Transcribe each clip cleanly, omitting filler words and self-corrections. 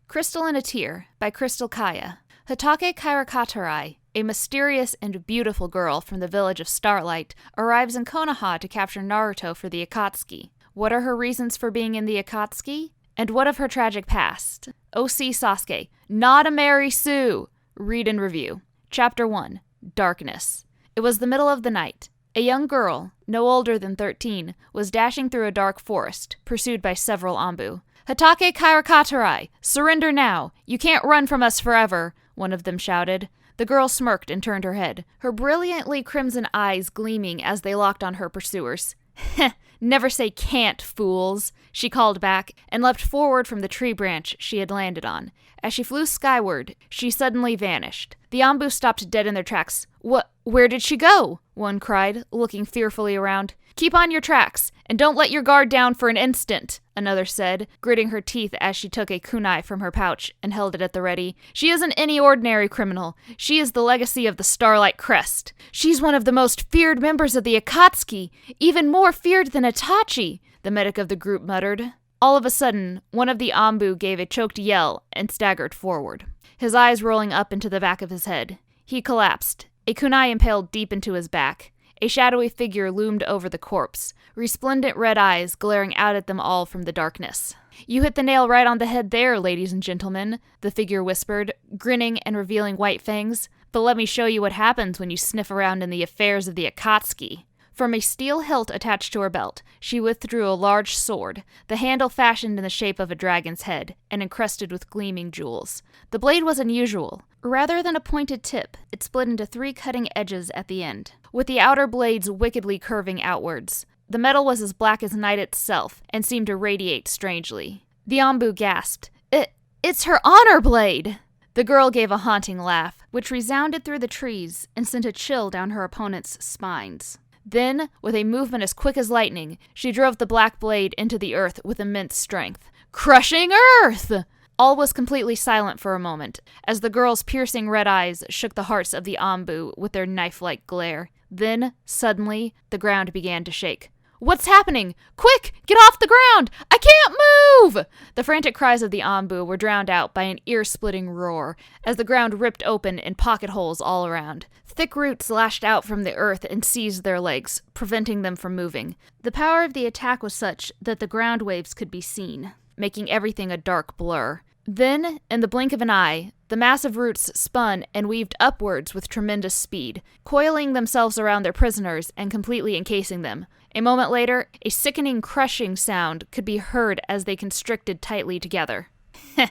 Crystal in a Tear by Crystal Kaya. Hatake Kairakatarai, a mysterious and beautiful girl from the village of Starlight, arrives in Konoha to capture Naruto for the Akatsuki. What are her reasons for being in the Akatsuki? And what of her tragic past? O.C. Sasuke, not a Mary Sue! Read and review. Chapter 1, Darkness. It was the middle of the night. A young girl, no older than 13, was dashing through a dark forest, pursued by several Anbu. Hatake Kairakatarai, surrender now! You can't run from us forever! One of them shouted. The girl smirked and turned her head, her brilliantly crimson eyes gleaming as they locked on her pursuers. Heh, never say can't, fools, she called back, and leapt forward from the tree branch she had landed on. As she flew skyward, she suddenly vanished. The Anbu stopped dead in their tracks. Where did she go? One cried, looking fearfully around. Keep on your tracks, and don't let your guard down for an instant, another said, gritting her teeth as she took a kunai from her pouch and held it at the ready. She isn't any ordinary criminal. She is the legacy of the Starlight Crest. She's one of the most feared members of the Akatsuki, even more feared than Itachi, the medic of the group muttered. All of a sudden, one of the Anbu gave a choked yell and staggered forward, his eyes rolling up into the back of his head. He collapsed, a kunai impaled deep into his back. A shadowy figure loomed over the corpse, resplendent red eyes glaring out at them all from the darkness. You hit the nail right on the head there, ladies and gentlemen, the figure whispered, grinning and revealing white fangs. But let me show you what happens when you sniff around in the affairs of the Akatsuki. From a steel hilt attached to her belt, she withdrew a large sword, the handle fashioned in the shape of a dragon's head, and encrusted with gleaming jewels. The blade was unusual. Rather than a pointed tip, it split into 3 cutting edges at the end, with the outer blades wickedly curving outwards. The metal was as black as night itself, and seemed to radiate strangely. The Anbu gasped. It's her honor blade! The girl gave a haunting laugh, which resounded through the trees and sent a chill down her opponent's spines. Then, with a movement as quick as lightning, she drove the black blade into the earth with immense strength. Crushing earth! All was completely silent for a moment, as the girl's piercing red eyes shook the hearts of the Anbu with their knife-like glare. Then, suddenly, the ground began to shake. What's happening? Quick! Get off the ground! I can't move! The frantic cries of the Anbu were drowned out by an ear-splitting roar, as the ground ripped open in pocket holes all around. Thick roots lashed out from the earth and seized their legs, preventing them from moving. The power of the attack was such that the ground waves could be seen, making everything a dark blur. Then, in the blink of an eye, the massive roots spun and weaved upwards with tremendous speed, coiling themselves around their prisoners and completely encasing them. A moment later, a sickening crushing sound could be heard as they constricted tightly together. Heh,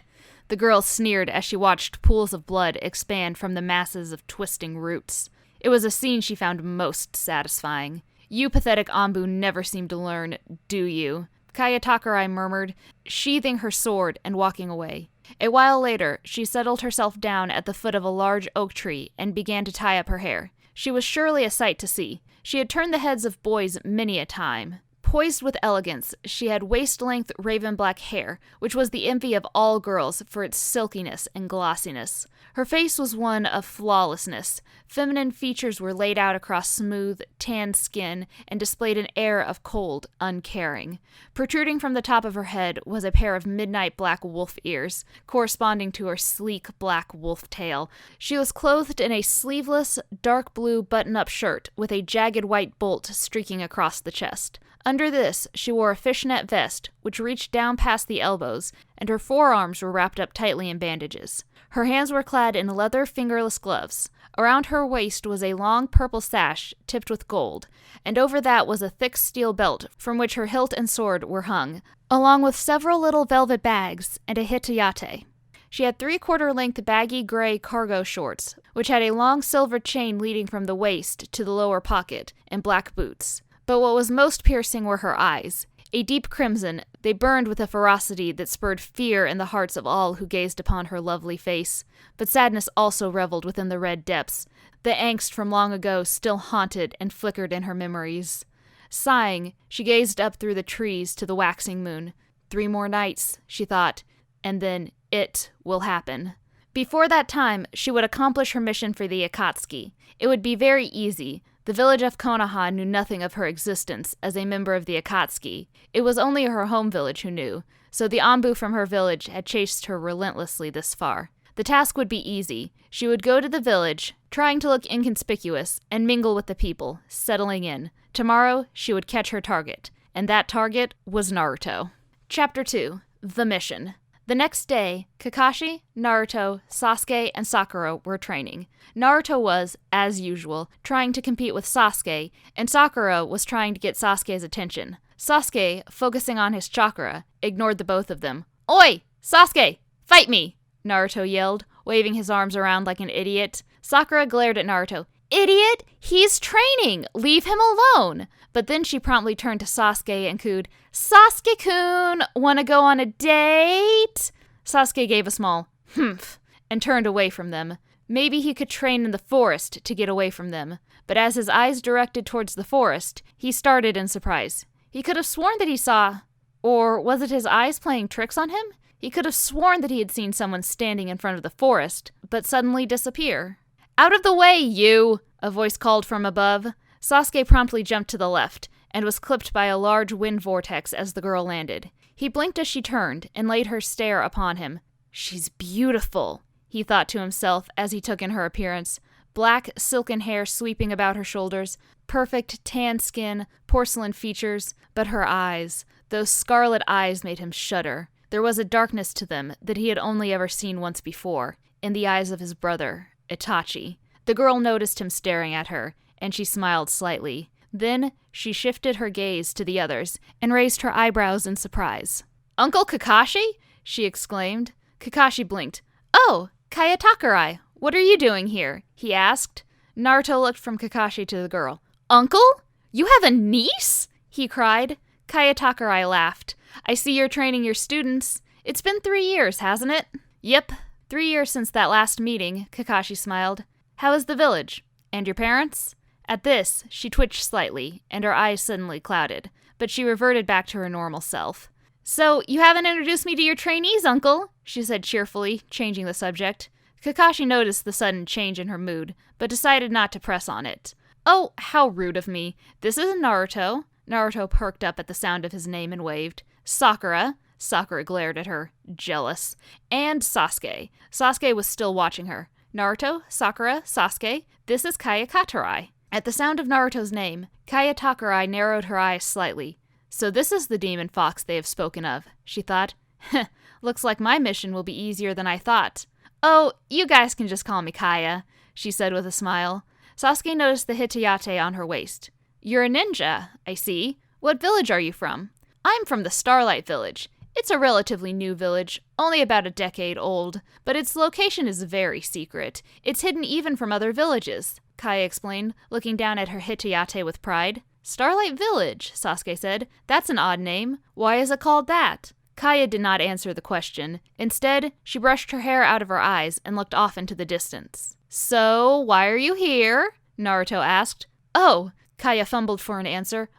the girl sneered as she watched pools of blood expand from the masses of twisting roots. It was a scene she found most satisfying. You pathetic Anbu never seem to learn, do you? Kayatakarai murmured, sheathing her sword and walking away. A while later, she settled herself down at the foot of a large oak tree and began to tie up her hair. She was surely a sight to see. She had turned the heads of boys many a time. Poised with elegance, she had waist-length raven-black hair, which was the envy of all girls for its silkiness and glossiness. Her face was one of flawlessness. Feminine features were laid out across smooth, tanned skin and displayed an air of cold, uncaring. Protruding from the top of her head was a pair of midnight black wolf ears, corresponding to her sleek black wolf tail. She was clothed in a sleeveless, dark blue button-up shirt with a jagged white bolt streaking across the chest. Under this, she wore a fishnet vest, which reached down past the elbows, and her forearms were wrapped up tightly in bandages. Her hands were clad in leather fingerless gloves. Around her waist was a long purple sash tipped with gold, and over that was a thick steel belt from which her hilt and sword were hung, along with several little velvet bags and a hitayate. She had 3/4-length baggy gray cargo shorts, which had a long silver chain leading from the waist to the lower pocket, and black boots. But what was most piercing were her eyes. A deep crimson, they burned with a ferocity that spurred fear in the hearts of all who gazed upon her lovely face. But sadness also reveled within the red depths. The angst from long ago still haunted and flickered in her memories. Sighing, she gazed up through the trees to the waxing moon. 3 more nights, she thought, and then it will happen. Before that time, she would accomplish her mission for the Akatsuki. It would be very easy. The village of Konoha knew nothing of her existence as a member of the Akatsuki. It was only her home village who knew, so the Anbu from her village had chased her relentlessly this far. The task would be easy. She would go to the village, trying to look inconspicuous, and mingle with the people, settling in. Tomorrow, she would catch her target, and that target was Naruto. Chapter 2. The Mission. The next day, Kakashi, Naruto, Sasuke, and Sakura were training. Naruto was, as usual, trying to compete with Sasuke, and Sakura was trying to get Sasuke's attention. Sasuke, focusing on his chakra, ignored the both of them. "Oi! Sasuke! Fight me!" Naruto yelled, waving his arms around like an idiot. Sakura glared at Naruto. "Idiot! He's training! Leave him alone!" But then she promptly turned to Sasuke and cooed, "Sasuke-kun, wanna go on a date?" Sasuke gave a small humph and turned away from them. Maybe he could train in the forest to get away from them. But as his eyes directed towards the forest, he started in surprise. He could have sworn that he saw... Or was it his eyes playing tricks on him? He could have sworn that he had seen someone standing in front of the forest, but suddenly disappear. "Out of the way, you!" a voice called from above. Sasuke promptly jumped to the left, and was clipped by a large wind vortex as the girl landed. He blinked as she turned, and laid her stare upon him. "She's beautiful," he thought to himself as he took in her appearance. Black, silken hair sweeping about her shoulders, perfect tan skin, porcelain features, but her eyes, those scarlet eyes made him shudder. There was a darkness to them that he had only ever seen once before, in the eyes of his brother, Itachi. The girl noticed him staring at her, and she smiled slightly. Then she shifted her gaze to the others, and raised her eyebrows in surprise. "Uncle Kakashi?" she exclaimed. Kakashi blinked. "Oh, Kaya Takurai, what are you doing here?" he asked. Naruto looked from Kakashi to the girl. "Uncle? You have a niece?" he cried. Kaya Takurai laughed. "I see you're training your students. It's been 3 years, hasn't it?" "Yep, 3 years since that last meeting," Kakashi smiled. "How is the village? And your parents?" At this, she twitched slightly, and her eyes suddenly clouded, but she reverted back to her normal self. "So, you haven't introduced me to your trainees, Uncle," she said cheerfully, changing the subject. Kakashi noticed the sudden change in her mood, but decided not to press on it. "Oh, how rude of me. This isn't Naruto." Naruto perked up at the sound of his name and waved. "Sakura." Sakura glared at her, jealous. "And Sasuke." Sasuke was still watching her. "Naruto, Sakura, Sasuke, this is Kaya Katarai." At the sound of Naruto's name, Kaya Takurai narrowed her eyes slightly. "So this is the demon fox they have spoken of," she thought. "Heh, looks like my mission will be easier than I thought." "Oh, you guys can just call me Kaya," she said with a smile. Sasuke noticed the hitayate on her waist. "You're a ninja, I see. What village are you from?" "I'm from the Starlight Village. It's a relatively new village, only about a decade old, but its location is very secret. It's hidden even from other villages," Kaya explained, looking down at her hitayate with pride. "Starlight Village," Sasuke said. "That's an odd name. Why is it called that?" Kaya did not answer the question. Instead, she brushed her hair out of her eyes and looked off into the distance. "So, why are you here?" Naruto asked. "Oh," Kaya fumbled for an answer.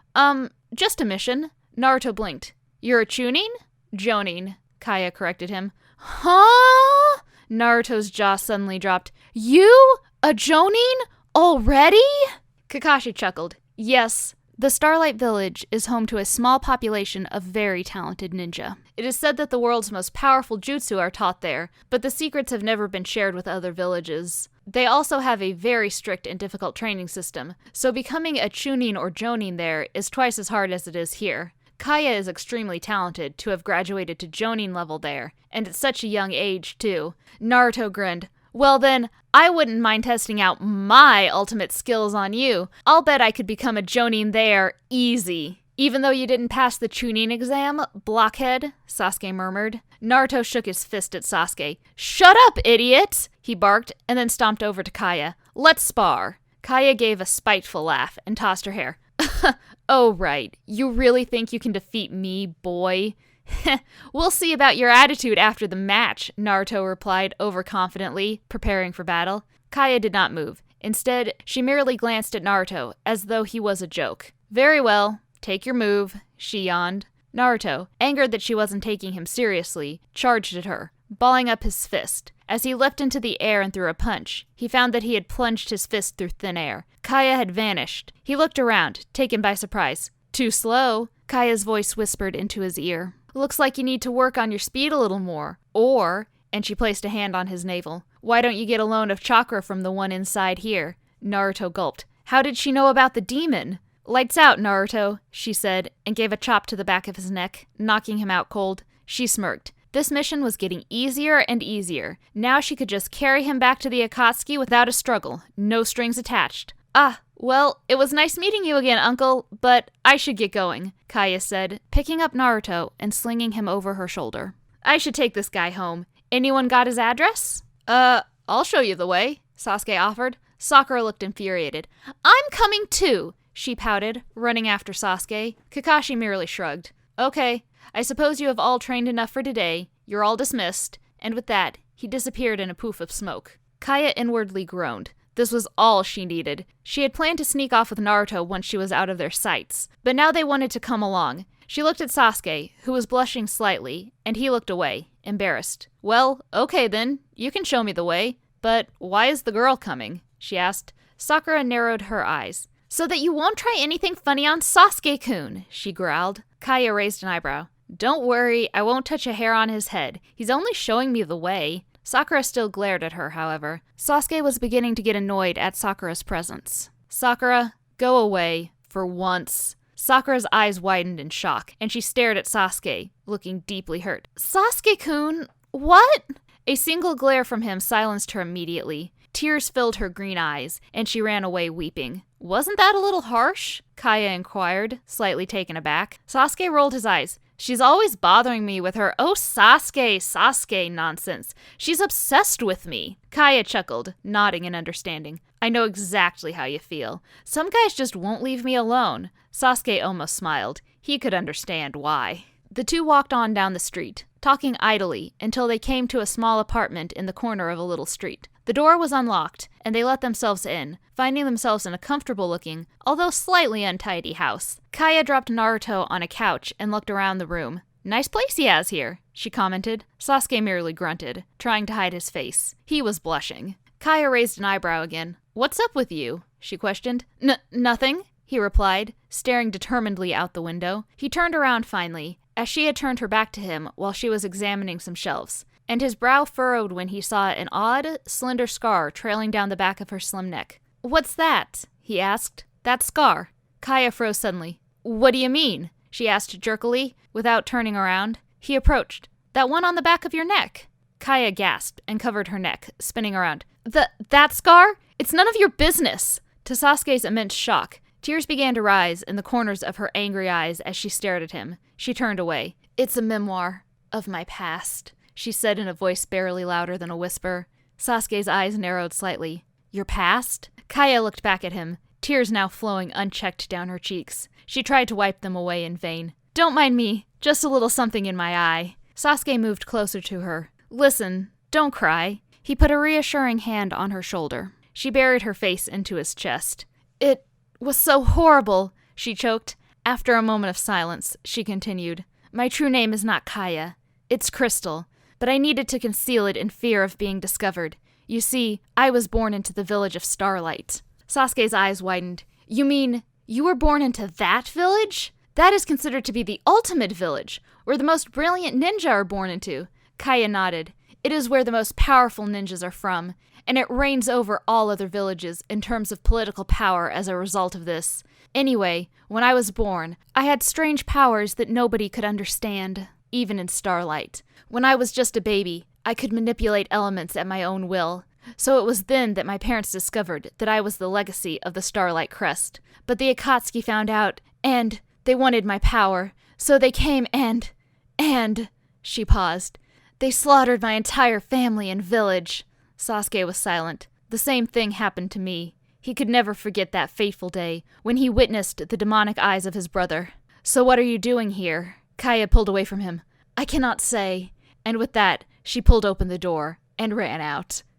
Just a mission." Naruto blinked. "You're a chunin?" "Jonin," Kaya corrected him. "Huh?" Naruto's jaw suddenly dropped. "You? A Jonin? Already?" Kakashi chuckled. "Yes, the Starlight Village is home to a small population of very talented ninja. It is said that the world's most powerful jutsu are taught there, but the secrets have never been shared with other villages. They also have a very strict and difficult training system, so becoming a chunin or jonin there is twice as hard as it is here. Kaya is extremely talented to have graduated to Jonin level there, and at such a young age, too." Naruto grinned. "Well then, I wouldn't mind testing out my ultimate skills on you. I'll bet I could become a Jonin there easy." "Even though you didn't pass the Chunin exam, blockhead," Sasuke murmured. Naruto shook his fist at Sasuke. "Shut up, idiot!" he barked, and then stomped over to Kaya. "Let's spar." Kaya gave a spiteful laugh and tossed her hair. "Oh, right. You really think you can defeat me, boy?" "We'll see about your attitude after the match," Naruto replied overconfidently, preparing for battle. Kaya did not move. Instead, she merely glanced at Naruto, as though he was a joke. "Very well. Take your move," she yawned. Naruto, angered that she wasn't taking him seriously, charged at her. balling up his fist. As he leapt into the air and threw a punch, he found that he had plunged his fist through thin air. Kaya had vanished. He looked around, taken by surprise. Too slow, Kaya's voice whispered into his ear. Looks like you need to work on your speed a little more. Or, and she placed a hand on his navel, why don't you get a loan of chakra from the one inside here? Naruto gulped. How did she know about the demon? Lights out, Naruto, she said, and gave a chop to the back of his neck, knocking him out cold. She smirked. This mission was getting easier and easier. Now she could just carry him back to the Akatsuki without a struggle. No strings attached. Ah, well, it was nice meeting you again, Uncle, but I should get going, Kaya said, picking up Naruto and slinging him over her shoulder. I should take this guy home. Anyone got his address? I'll show you the way, Sasuke offered. Sakura looked infuriated. I'm coming too, she pouted, running after Sasuke. Kakashi merely shrugged. Okay, I suppose you have all trained enough for today. You're all dismissed. And with that, he disappeared in a poof of smoke. Kaya inwardly groaned. This was all she needed. She had planned to sneak off with Naruto once she was out of their sights, but now they wanted to come along. She looked at Sasuke, who was blushing slightly, and he looked away, embarrassed. Well, okay then, you can show me the way. But why is the girl coming? She asked. Sakura narrowed her eyes. So that you won't try anything funny on Sasuke-kun, she growled. Kaya raised an eyebrow. Don't worry, I won't touch a hair on his head. He's only showing me the way. Sakura still glared at her, however. Sasuke was beginning to get annoyed at Sakura's presence. Sakura, go away, for once. Sakura's eyes widened in shock, and she stared at Sasuke, looking deeply hurt. Sasuke-kun, what? A single glare from him silenced her immediately. Tears filled her green eyes, and she ran away weeping. Wasn't that a little harsh? Kaya inquired, slightly taken aback. Sasuke rolled his eyes. She's always bothering me with her "oh Sasuke" nonsense. She's obsessed with me. Kaya chuckled, nodding in understanding. I know exactly how you feel. Some guys just won't leave me alone. Sasuke almost smiled. He could understand why. The two walked on down the street, talking idly until they came to a small apartment in the corner of a little street. The door was unlocked, and they let themselves in, finding themselves in a comfortable-looking, although slightly untidy house. Kaya dropped Naruto on a couch and looked around the room. Nice place he has here, she commented. Sasuke merely grunted, trying to hide his face. He was blushing. Kaya raised an eyebrow again. What's up with you? She questioned. Nothing, he replied, staring determinedly out the window. He turned around finally, as she had turned her back to him while she was examining some shelves, and his brow furrowed when he saw an odd, slender scar trailing down the back of her slim neck. What's that? He asked. That scar. Kaya froze suddenly. What do you mean? She asked jerkily, without turning around. He approached. That one on the back of your neck. Kaya gasped and covered her neck, spinning around. That scar? It's none of your business! To Sasuke's immense shock, tears began to rise in the corners of her angry eyes as she stared at him. She turned away. It's a memoir of my past, she said in a voice barely louder than a whisper. Sasuke's eyes narrowed slightly. Your past? Kaya looked back at him, tears now flowing unchecked down her cheeks. She tried to wipe them away in vain. Don't mind me, just a little something in my eye. Sasuke moved closer to her. Listen, don't cry. He put a reassuring hand on her shoulder. She buried her face into his chest. It was so horrible, she choked. After a moment of silence, she continued. My true name is not Kaya. It's Crystal, but I needed to conceal it in fear of being discovered. You see, I was born into the village of Starlight. Sasuke's eyes widened. You mean, you were born into that village? That is considered to be the ultimate village, where the most brilliant ninja are born into. Kaya nodded. It is where the most powerful ninjas are from, and it reigns over all other villages in terms of political power as a result of this. Anyway, when I was born, I had strange powers that nobody could understand, even in Starlight. When I was just a baby, I could manipulate elements at my own will. So it was then that my parents discovered that I was the legacy of the Starlight Crest. But the Akatsuki found out, and they wanted my power. So they came and... She paused. They slaughtered my entire family and village. Sasuke was silent. The same thing happened to me. He could never forget that fateful day when he witnessed the demonic eyes of his brother. So what are you doing here? Kaya pulled away from him. I cannot say. And with that, she pulled open the door and ran out.